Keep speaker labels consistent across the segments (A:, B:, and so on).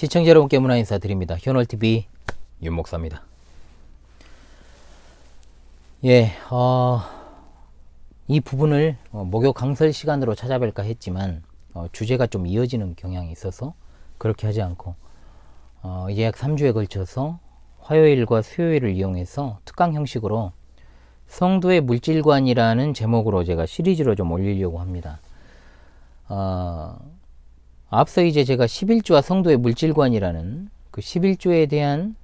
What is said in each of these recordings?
A: 시청자 여러분께 문화 인사드립니다. 현월TV 윤목사입니다. 이 부분을 목요 강설 시간으로 찾아뵐까 했지만 주제가 좀 이어지는 경향이 있어서 그렇게 하지 않고 이제 약 3주에 걸쳐서 화요일과 수요일을 이용해서 특강 형식으로 성도의 물질관이라는 제목으로 제가 시리즈로 좀 올리려고 합니다. 앞서 이제 제가 11조와 성도의 물질관이라는 그 11조에 대한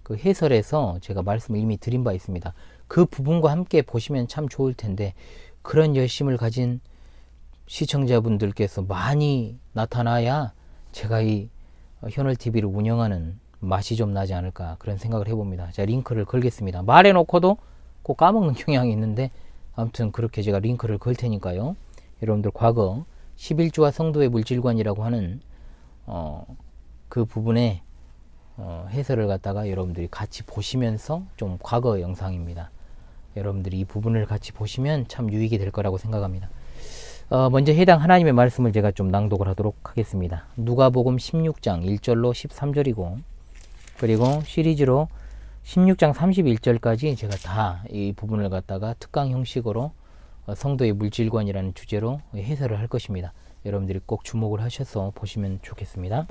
A: 그 해설에서 제가 말씀을 이미 드린 바 있습니다. 그 부분과 함께 보시면 참 좋을 텐데 그런 열심을 가진 시청자분들께서 많이 나타나야 제가 이 현월TV를 운영하는 맛이 좀 나지 않을까 그런 생각을 해봅니다. 제가 링크를 걸겠습니다. 말해놓고도 꼭 까먹는 경향이 있는데 아무튼 그렇게 제가 링크를 걸 테니까요. 여러분들 과거 11조와 성도의 물질관이라고 하는 그 부분에 해설을 갖다가 여러분들이 같이 보시면서 좀 과거 영상입니다. 여러분들이 이 부분을 같이 보시면 참 유익이 될 거라고 생각합니다. 먼저 해당 하나님의 말씀을 제가 좀 낭독을 하도록 하겠습니다. 누가복음 16장 1절로 13절이고 그리고 시리즈로 16장 31절까지 제가 다 이 부분을 갖다가 특강 형식으로 성도의 물질관이라는 주제로 해설을 할 것입니다. 여러분들이 꼭 주목을 하셔서 보시면 좋겠습니다.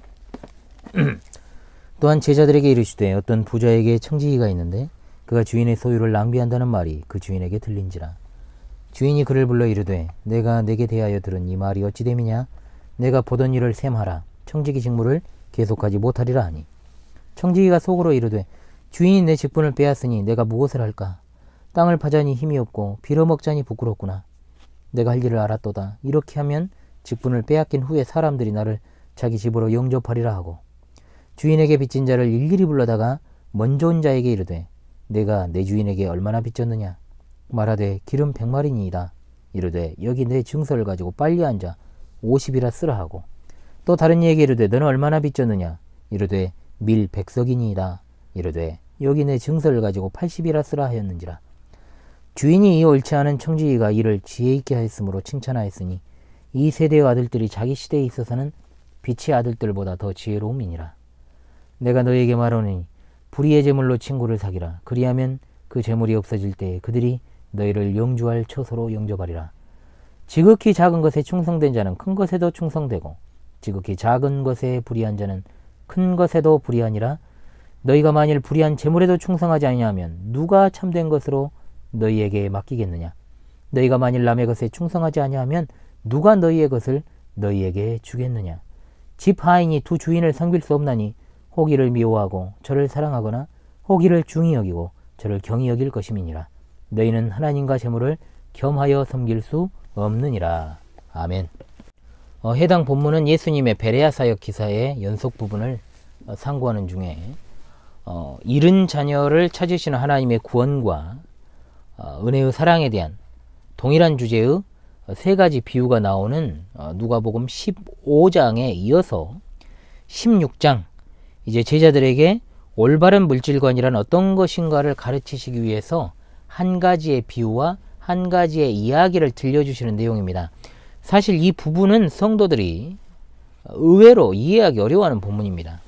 A: 또한 제자들에게 이르시되 어떤 부자에게 청지기가 있는데 그가 주인의 소유를 낭비한다는 말이 그 주인에게 들린지라. 주인이 그를 불러 이르되 내가 내게 대하여 들은 이 말이 어찌 됨이냐. 내가 보던 일을 셈하라. 청지기 직무를 계속하지 못하리라 하니 청지기가 속으로 이르되 주인이 내 직분을 빼앗으니 내가 무엇을 할까. 땅을 파자니 힘이 없고 빌어먹자니 부끄럽구나. 내가 할 일을 알았도다. 이렇게 하면 직분을 빼앗긴 후에 사람들이 나를 자기 집으로 영접하리라 하고 주인에게 빚진 자를 일일이 불러다가 먼저 온 자에게 이르되 내가 내 주인에게 얼마나 빚졌느냐. 말하되 기름 100마리니이다. 이르되 여기 내 증서를 가지고 빨리 앉아 50이라 쓰라 하고 또 다른 이에게 이르되 너는 얼마나 빚졌느냐. 이르되 밀 100석이니이다. 이르되 여기 내 증서를 가지고 80이라 쓰라 하였는지라. 주인이 이 옳지 않은 청지기가 이를 지혜 있게 하였으므로 칭찬하였으니 이 세대의 아들들이 자기 시대에 있어서는 빛의 아들들보다 더 지혜로움이니라. 내가 너에게 말하노니 불의의 재물로 친구를 사귀라. 그리하면 그 재물이 없어질 때에 그들이 너희를 영주할 처소로 영접하리라. 지극히 작은 것에 충성된 자는 큰 것에도 충성되고 지극히 작은 것에 불의한 자는 큰 것에도 불의하니라. 너희가 만일 불의한 재물에도 충성하지 아니하면 누가 참된 것으로 너희에게 맡기겠느냐. 너희가 만일 남의 것에 충성하지 아니하면 누가 너희의 것을 너희에게 주겠느냐. 집 하인이 두 주인을 섬길 수 없나니 호기를 미워하고 저를 사랑하거나 호기를 중히 여기고 저를 경히 여길 것임이니라. 너희는 하나님과 재물을 겸하여 섬길 수 없느니라. 아멘. 해당 본문은 예수님의 베레아 사역 기사의 연속 부분을 상고하는 중에 잃은 자녀를 찾으시는 하나님의 구원과 은혜의 사랑에 대한 동일한 주제의 세 가지 비유가 나오는 누가복음 15장에 이어서 16장 이제 제자들에게 올바른 물질관이란 어떤 것인가를 가르치시기 위해서 한 가지의 비유와 한 가지의 이야기를 들려주시는 내용입니다. 사실 이 부분은 성도들이 의외로 이해하기 어려워하는 본문입니다.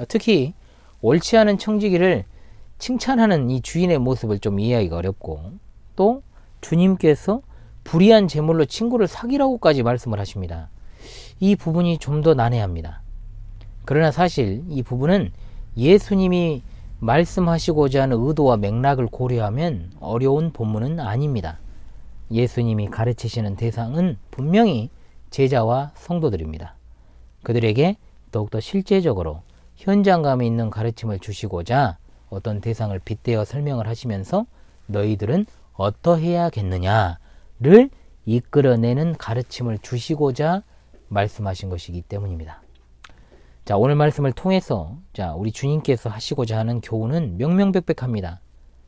A: 특히 옳지 않은 청지기를 칭찬하는 이 주인의 모습을 좀 이해하기가 어렵고 또 주님께서 불의한 재물로 친구를 사귀라고까지 말씀을 하십니다. 이 부분이 좀 더 난해합니다. 그러나 사실 이 부분은 예수님이 말씀하시고자 하는 의도와 맥락을 고려하면 어려운 본문은 아닙니다. 예수님이 가르치시는 대상은 분명히 제자와 성도들입니다. 그들에게 더욱더 실제적으로 현장감이 있는 가르침을 주시고자 어떤 대상을 빗대어 설명을 하시면서 너희들은 어떠해야겠느냐를 이끌어내는 가르침을 주시고자 말씀하신 것이기 때문입니다. 자, 오늘 말씀을 통해서 우리 주님께서 하시고자 하는 교훈은 명명백백합니다.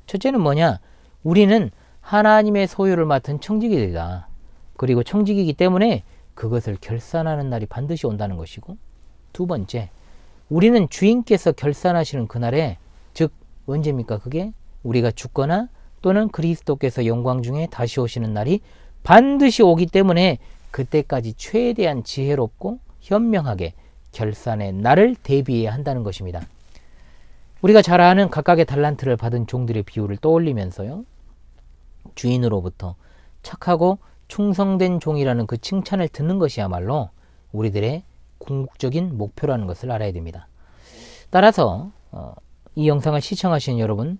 A: 첫째는 뭐냐? 우리는 하나님의 소유를 맡은 청지기들이다. 그리고 청지기이기 때문에 그것을 결산하는 날이 반드시 온다는 것이고, 두 번째, 우리는 주인께서 결산하시는 그날에, 즉 언제입니까? 그게 우리가 죽거나 또는 그리스도께서 영광 중에 다시 오시는 날이 반드시 오기 때문에 그때까지 최대한 지혜롭고 현명하게 결산의 날을 대비해야 한다는 것입니다. 우리가 잘 아는 각각의 달란트를 받은 종들의 비유를 떠올리면서요, 주인으로부터 착하고 충성된 종이라는 그 칭찬을 듣는 것이야말로 우리들의 궁극적인 목표라는 것을 알아야 됩니다. 따라서 이 영상을 시청하시는 여러분,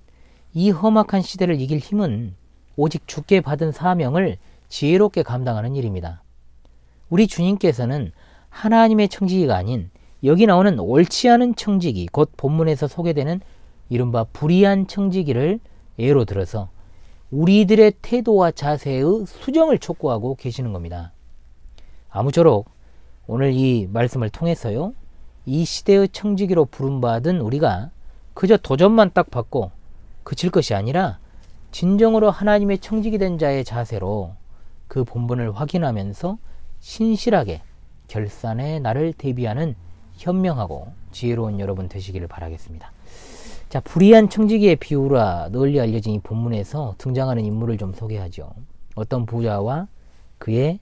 A: 이 험악한 시대를 이길 힘은 오직 주께 받은 사명을 지혜롭게 감당하는 일입니다. 우리 주님께서는 하나님의 청지기가 아닌 여기 나오는 옳지 않은 청지기, 곧 본문에서 소개되는 이른바 불의한 청지기를 예로 들어서 우리들의 태도와 자세의 수정을 촉구하고 계시는 겁니다. 아무쪼록 오늘 이 말씀을 통해서요, 이 시대의 청지기로 부름받은 우리가 그저 도전만 딱 받고 그칠 것이 아니라 진정으로 하나님의 청지기 된 자의 자세로 그 본분을 확인하면서 신실하게 결산의 날을 대비하는 현명하고 지혜로운 여러분 되시기를 바라겠습니다. 자, 불의한 청지기의 비유라 널리 알려진 이 본문에서 등장하는 인물을 좀 소개하죠. 어떤 부자와 그의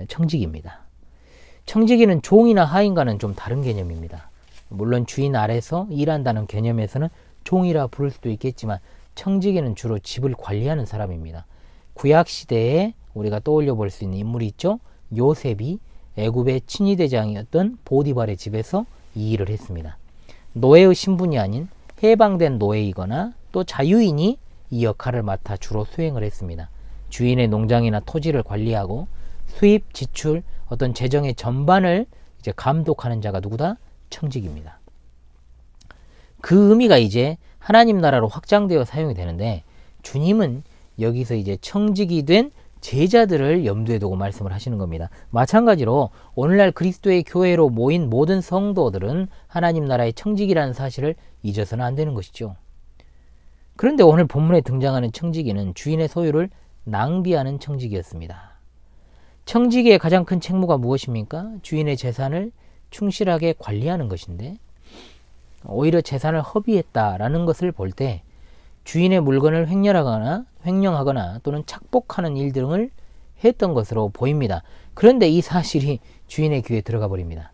A: 청지기입니다. 청지기는 종이나 하인과는 좀 다른 개념입니다. 물론 주인 아래서 일한다는 개념에서는 종이라 부를 수도 있겠지만 청지기는 주로 집을 관리하는 사람입니다. 구약시대에 우리가 떠올려 볼 수 있는 인물이 있죠. 요셉이 애굽의 친위대장이었던 보디발의 집에서 이 일을 했습니다. 노예의 신분이 아닌 해방된 노예이거나 또 자유인이 이 역할을 맡아 주로 수행을 했습니다. 주인의 농장이나 토지를 관리하고 수입, 지출, 어떤 재정의 전반을 이제 감독하는 자가 누구다? 청지기입니다. 그 의미가 이제 하나님 나라로 확장되어 사용이 되는데, 주님은 여기서 이제 청지기 된 제자들을 염두에 두고 말씀을 하시는 겁니다. 마찬가지로 오늘날 그리스도의 교회로 모인 모든 성도들은 하나님 나라의 청지기라는 사실을 잊어서는 안 되는 것이죠. 그런데 오늘 본문에 등장하는 청지기는 주인의 소유를 낭비하는 청지기였습니다. 청지기의 가장 큰 책무가 무엇입니까? 주인의 재산을 충실하게 관리하는 것인데, 오히려 재산을 허비했다라는 것을 볼 때 주인의 물건을 횡령하거나 또는 착복하는 일 등을 했던 것으로 보입니다. 그런데 이 사실이 주인의 귀에 들어가 버립니다.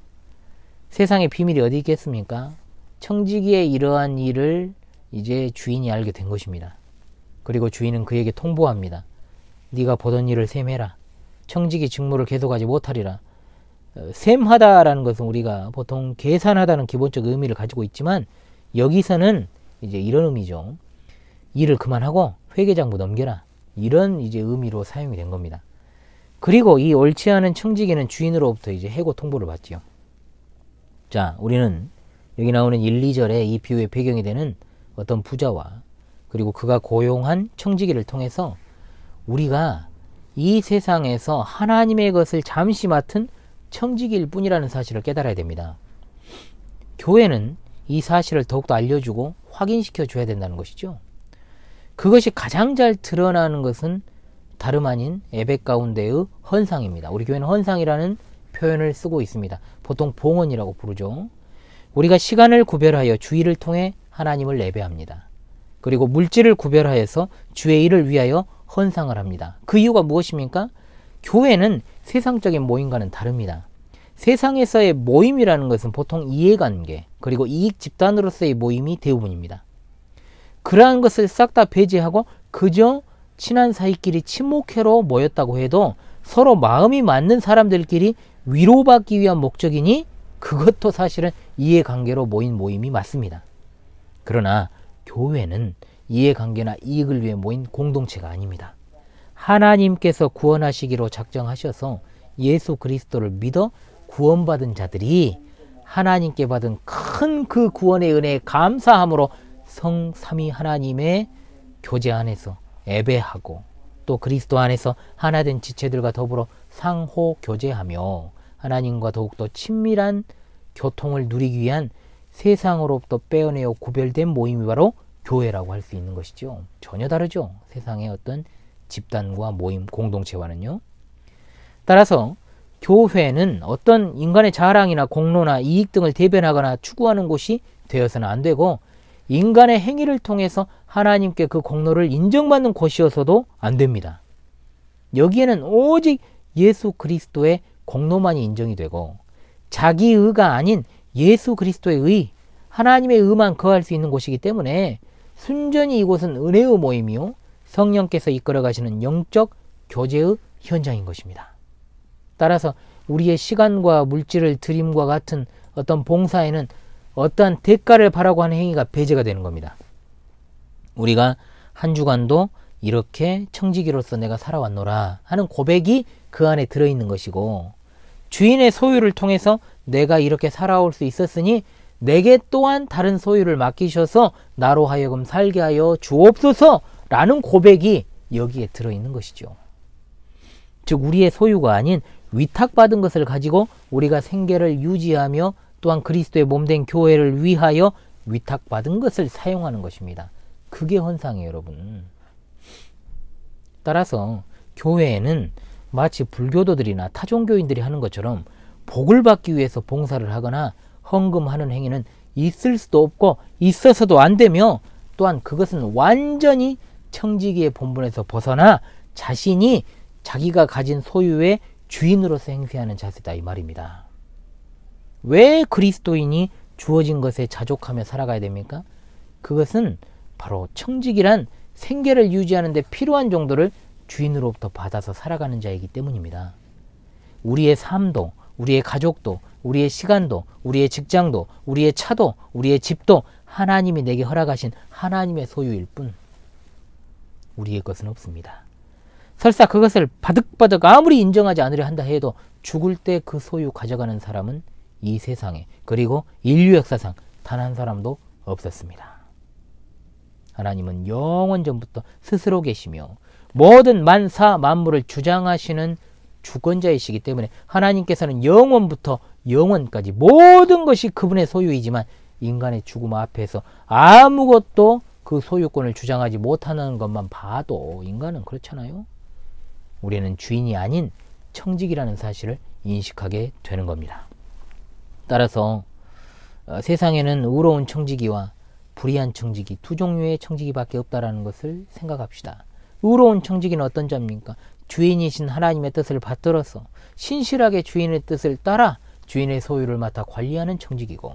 A: 세상에 비밀이 어디 있겠습니까? 청지기의 이러한 일을 이제 주인이 알게 된 것입니다. 그리고 주인은 그에게 통보합니다. 네가 보던 일을 셈해라. 청지기 직무를 계속하지 못하리라. 셈하다라는 것은 우리가 보통 계산하다는 기본적 의미를 가지고 있지만, 여기서는 이제 이런 의미죠. 일을 그만하고 회계장부 넘겨라. 이런 이제 의미로 사용이 된 겁니다. 그리고 이 옳지 않은 청지기는 주인으로부터 이제 해고 통보를 받지요. 자, 우리는 여기 나오는 1, 2절에 이 비유의 배경이 되는 어떤 부자와 그리고 그가 고용한 청지기를 통해서 우리가 이 세상에서 하나님의 것을 잠시 맡은 청지기일 뿐이라는 사실을 깨달아야 됩니다. 교회는 이 사실을 더욱더 알려주고 확인시켜 줘야 된다는 것이죠. 그것이 가장 잘 드러나는 것은 다름 아닌 예배 가운데의 헌상입니다. 우리 교회는 헌상이라는 표현을 쓰고 있습니다. 보통 봉헌이라고 부르죠. 우리가 시간을 구별하여 주일을 통해 하나님을 예배합니다. 그리고 물질을 구별하여서 주의 일을 위하여 헌상을 합니다. 그 이유가 무엇입니까? 교회는 세상적인 모임과는 다릅니다. 세상에서의 모임이라는 것은 보통 이해관계 그리고 이익 집단으로서의 모임이 대부분입니다. 그러한 것을 싹 다 배제하고 그저 친한 사이끼리 친목회로 모였다고 해도 서로 마음이 맞는 사람들끼리 위로받기 위한 목적이니 그것도 사실은 이해관계로 모인 모임이 맞습니다. 그러나 교회는 이해관계나 이익을 위해 모인 공동체가 아닙니다. 하나님께서 구원하시기로 작정하셔서 예수 그리스도를 믿어 구원받은 자들이 하나님께 받은 큰 그 구원의 은혜에 감사함으로 성삼위 하나님의 교제 안에서 예배하고 또 그리스도 안에서 하나된 지체들과 더불어 상호 교제하며 하나님과 더욱더 친밀한 교통을 누리기 위한 세상으로부터 빼어내어 구별된 모임이 바로 교회라고 할 수 있는 것이죠. 전혀 다르죠. 세상의 어떤 집단과 모임, 공동체와는요. 따라서 교회는 어떤 인간의 자랑이나 공로나 이익 등을 대변하거나 추구하는 곳이 되어서는 안 되고, 인간의 행위를 통해서 하나님께 그 공로를 인정받는 곳이어서도 안 됩니다. 여기에는 오직 예수 그리스도의 공로만이 인정이 되고 자기 의가 아닌 예수 그리스도의 의, 하나님의 의만 거할 수 있는 곳이기 때문에 순전히 이곳은 은혜의 모임이요 성령께서 이끌어 가시는 영적 교제의 현장인 것입니다. 따라서 우리의 시간과 물질을 드림과 같은 어떤 봉사에는 어떠한 대가를 바라고 하는 행위가 배제가 되는 겁니다. 우리가 한 주간도 이렇게 청지기로서 내가 살아왔노라 하는 고백이 그 안에 들어있는 것이고, 주인의 소유를 통해서 내가 이렇게 살아올 수 있었으니 내게 또한 다른 소유를 맡기셔서 나로 하여금 살게 하여 주옵소서 라는 고백이 여기에 들어있는 것이죠. 즉 우리의 소유가 아닌 위탁받은 것을 가지고 우리가 생계를 유지하며 또한 그리스도의 몸된 교회를 위하여 위탁받은 것을 사용하는 것입니다. 그게 헌상이에요, 여러분. 따라서 교회에는 마치 불교도들이나 타종교인들이 하는 것처럼 복을 받기 위해서 봉사를 하거나 헌금하는 행위는 있을 수도 없고 있어서도 안 되며, 또한 그것은 완전히 청지기의 본분에서 벗어나 자신이 자기가 가진 소유의 주인으로서 행세하는 자세다 이 말입니다. 왜 그리스도인이 주어진 것에 자족하며 살아가야 됩니까? 그것은 바로 청지기란 생계를 유지하는 데 필요한 정도를 주인으로부터 받아서 살아가는 자이기 때문입니다. 우리의 삶도, 우리의 가족도, 우리의 시간도, 우리의 직장도, 우리의 차도, 우리의 집도 하나님이 내게 허락하신 하나님의 소유일 뿐 우리의 것은 없습니다. 설사 그것을 바득바득 아무리 인정하지 않으려 한다 해도 죽을 때 그 소유 가져가는 사람은 이 세상에, 그리고 인류 역사상 단 한 사람도 없었습니다. 하나님은 영원 전부터 스스로 계시며 모든 만사 만물을 주장하시는 주권자이시기 때문에 하나님께서는 영원부터 영원까지 모든 것이 그분의 소유이지만 인간의 죽음 앞에서 아무것도 그 소유권을 주장하지 못하는 것만 봐도 인간은 그렇잖아요. 우리는 주인이 아닌 청지기라는 사실을 인식하게 되는 겁니다. 따라서 세상에는 의로운 청지기와 불의한 청지기, 두 종류의 청지기밖에 없다라는 것을 생각합시다. 의로운 청지기는 어떤 자입니까? 주인이신 하나님의 뜻을 받들어서 신실하게 주인의 뜻을 따라 주인의 소유를 맡아 관리하는 청지기고,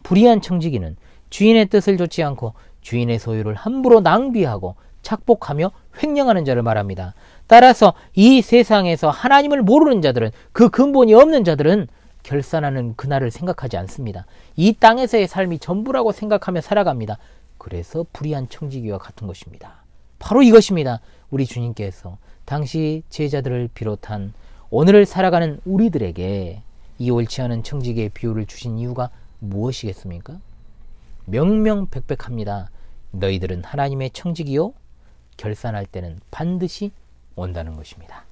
A: 불의한 청지기는 주인의 뜻을 좇지 않고 주인의 소유를 함부로 낭비하고 착복하며 횡령하는 자를 말합니다. 따라서 이 세상에서 하나님을 모르는 자들은, 그 근본이 없는 자들은 결산하는 그날을 생각하지 않습니다. 이 땅에서의 삶이 전부라고 생각하며 살아갑니다. 그래서 불의한 청지기와 같은 것입니다. 바로 이것입니다. 우리 주님께서 당시 제자들을 비롯한 오늘을 살아가는 우리들에게 이 옳지 않은 청지기의 비유를 주신 이유가 무엇이겠습니까? 명명백백합니다. 너희들은 하나님의 청지기요 결산할 때는 반드시 온다는 것입니다.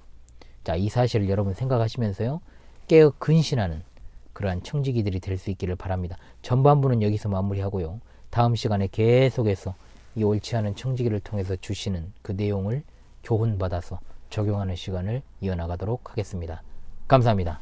A: 자, 이 사실을 여러분 생각하시면서요, 깨어 근신하는 그러한 청지기들이 될 수 있기를 바랍니다. 전반부는 여기서 마무리하고요, 다음 시간에 계속해서 이 옳지 않은 청지기를 통해서 주시는 그 내용을 교훈받아서 적용하는 시간을 이어나가도록 하겠습니다. 감사합니다.